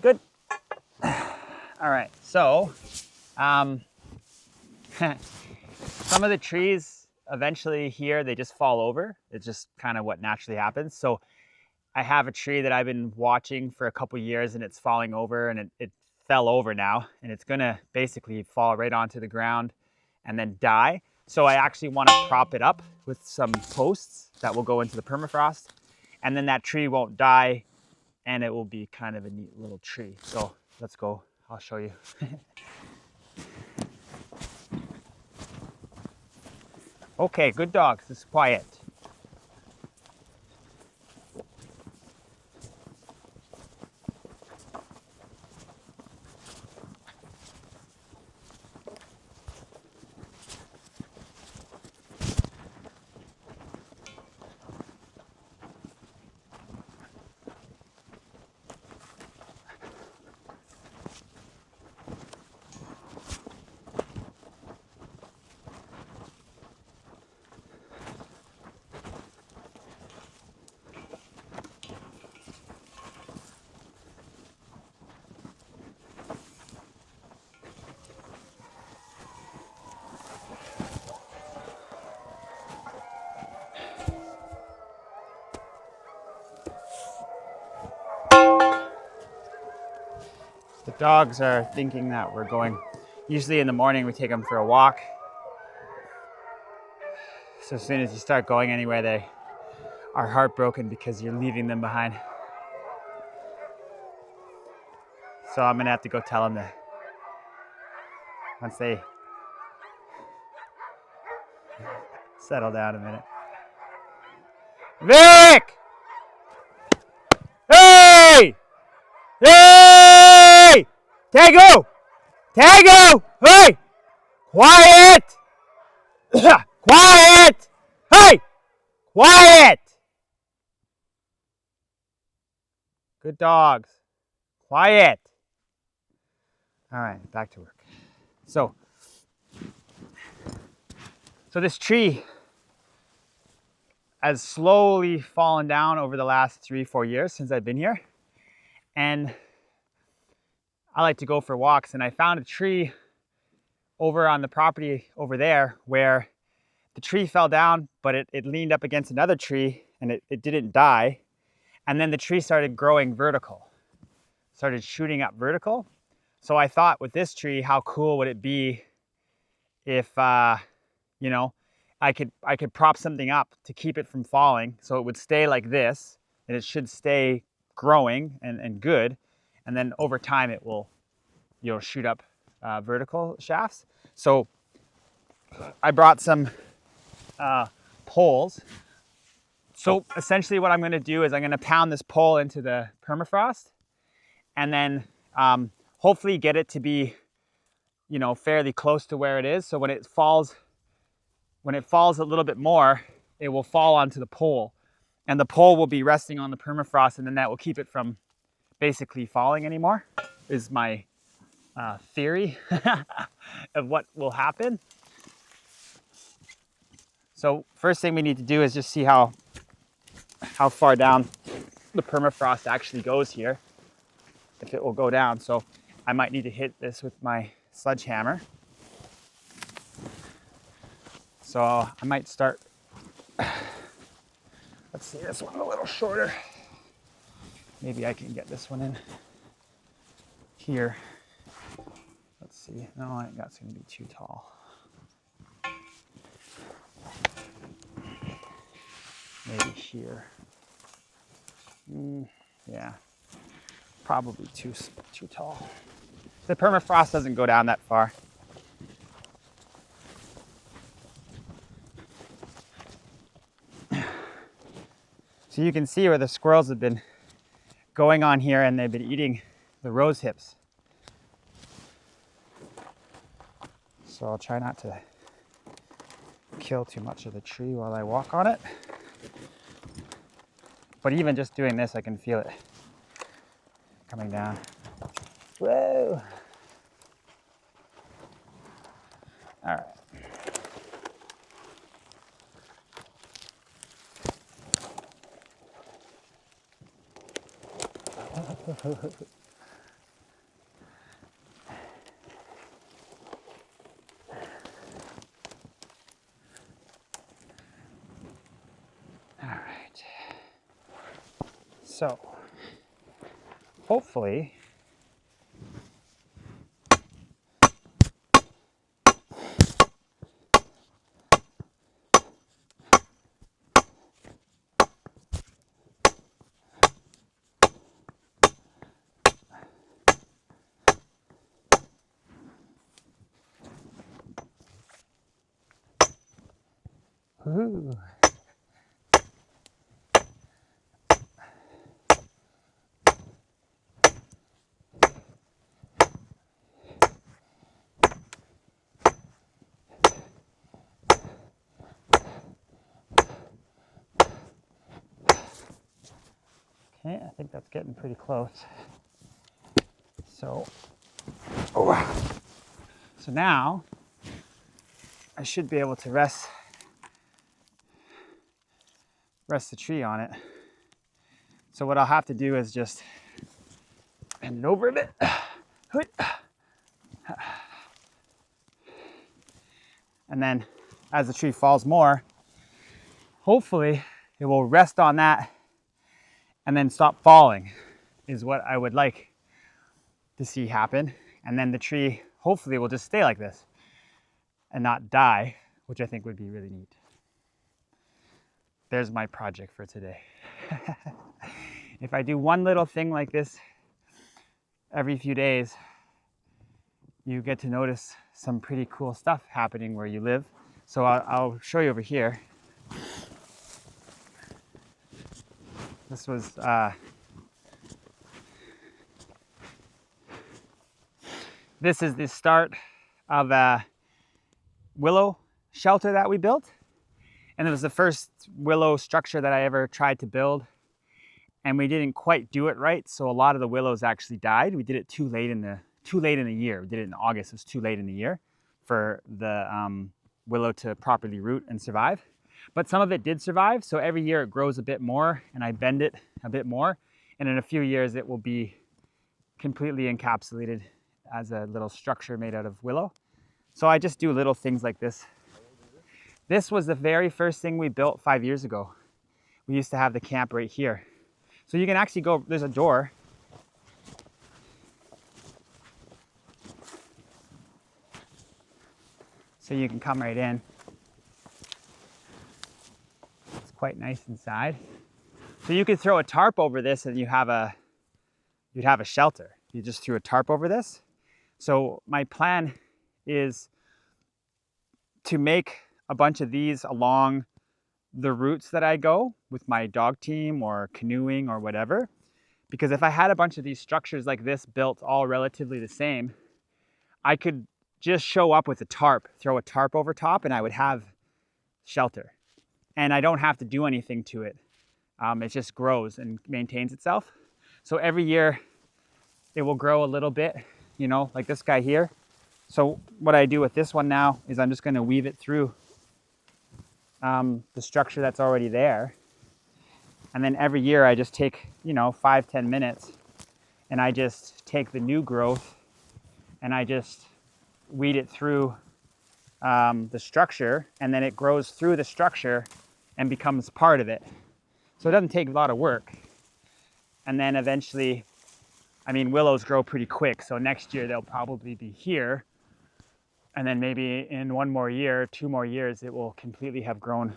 Good. All right, so some of the trees eventually here, they just fall over. It's just kind of what naturally happens. So I have a tree that I've been watching for a couple years and it's falling over, and it fell over now, and it's gonna basically fall right onto the ground and then die. So I actually want to prop it up with some posts that will go into the permafrost, and then that tree won't die and it will be kind of a neat little tree. So let's go, I'll show you. Okay, good dogs, it's quiet. The dogs are thinking that we're going, usually in the morning we take them for a walk. So as soon as you start going anywhere, they are heartbroken because you're leaving them behind. So I'm gonna have to go tell them that once they settle down a minute. Vic! Hey! Hey! Tango! Tango! Hey! Quiet! Quiet! Hey! Quiet! Good dogs. Quiet. All right, back to work. So this tree has slowly fallen down over the last 3-4 years since I've been here. And I like to go for walks, and I found a tree over on the property over there where the tree fell down, but it leaned up against another tree and it didn't die. And then the tree started growing vertical, started shooting up vertical. So I thought with this tree, how cool would it be if, you know, I could prop something up to keep it from falling, so it would stay like this, and it should stay growing and good. And then over time it will, shoot up vertical shafts. So I brought some poles. So essentially what I'm going to do is I'm going to pound this pole into the permafrost, and then hopefully get it to be, fairly close to where it is. So when it falls a little bit more, it will fall onto the pole, and the pole will be resting on the permafrost, and then that will keep it from basically falling anymore, is my theory of what will happen. So first thing we need to do is just see how far down the permafrost actually goes here, if it will go down. So I might need to hit this with my sledgehammer. So I might start, let's see, this one a little shorter. Maybe I can get this one in here. Let's see, no, I think that's gonna be too tall. Maybe here. Yeah, probably too tall. The permafrost doesn't go down that far. So you can see where the squirrels have been going on here, and they've been eating the rose hips. So I'll try not to kill too much of the tree while I walk on it. But even just doing this, I can feel it coming down. Whoa! All right. So hopefully ooh. Okay, I think that's getting pretty close. So, so now I should be able to rest the tree on it. So what I'll have to do is just bend it over a bit. And then as the tree falls more, hopefully it will rest on that and then stop falling is what I would like to see happen. And then the tree hopefully will just stay like this and not die, which I think would be really neat. There's my project for today. If I do one little thing like this every few days, you get to notice some pretty cool stuff happening where you live. So I'll show you over here. This was this is the start of a willow shelter that we built, and it was the first willow structure that I ever tried to build, and we didn't quite do it right, so a lot of the willows actually died. We did it too late in the year. We did it in August. It was too late in the year for the willow to properly root and survive. But some of it did survive, so every year it grows a bit more, and I bend it a bit more, and in a few years it will be completely encapsulated as a little structure made out of willow. So I just do little things like this. This was the very first thing we built 5 years ago. We used to have the camp right here. So you can actually go, there's a door. So you can come right in. It's quite nice inside. So you could throw a tarp over this and you'd have a shelter. You just threw a tarp over this. So my plan is to make a bunch of these along the routes that I go with my dog team or canoeing or whatever. Because if I had a bunch of these structures like this built all relatively the same, I could just show up with a tarp, throw a tarp over top, and I would have shelter. And I don't have to do anything to it. It just grows and maintains itself. So every year it will grow a little bit, you know, like this guy here. So what I do with this one now is I'm just going to weave it through the structure that's already there. And then every year I just take, you know, 5-10 minutes and I just take the new growth and I just weed it through the structure, and then it grows through the structure and becomes part of it. So it doesn't take a lot of work. And then eventually, I mean, willows grow pretty quick. So next year they'll probably be here. And then maybe in 1 more year, 2 more years, it will completely have grown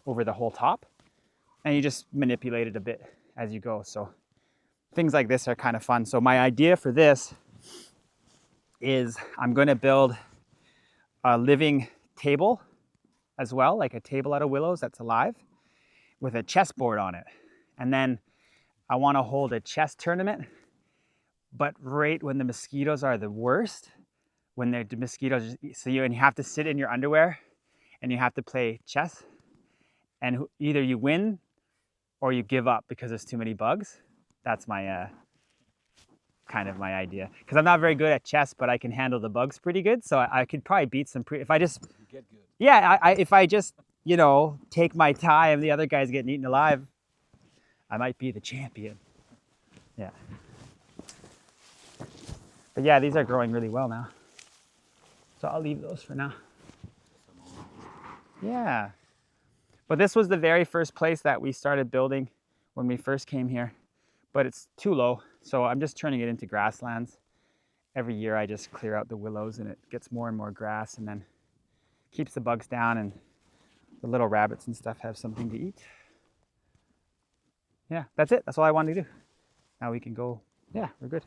over the whole top. And you just manipulate it a bit as you go. So things like this are kind of fun. So my idea for this is I'm going to build a living table as well, like a table out of willows that's alive with a chessboard on it. And then I want to hold a chess tournament, but right when the mosquitoes are the worst, when the mosquitoes, so you have to sit in your underwear and you have to play chess, and either you win or you give up because there's too many bugs. That's my kind of my idea, because I'm not very good at chess, but I can handle the bugs pretty good. So I could probably beat some if I just get good. Yeah, if I just, you know, take my time, the other guy's getting eaten alive, I might be the champion. Yeah. But yeah, these are growing really well now. So I'll leave those for now. Yeah. But this was the very first place that we started building when we first came here. but it's too low. So I'm just turning it into grasslands. Every year I just clear out the willows and it gets more and more grass, and then keeps the bugs down, and the little rabbits and stuff have something to eat. Yeah, that's it. That's all I wanted to do. Now we can go. Yeah, we're good.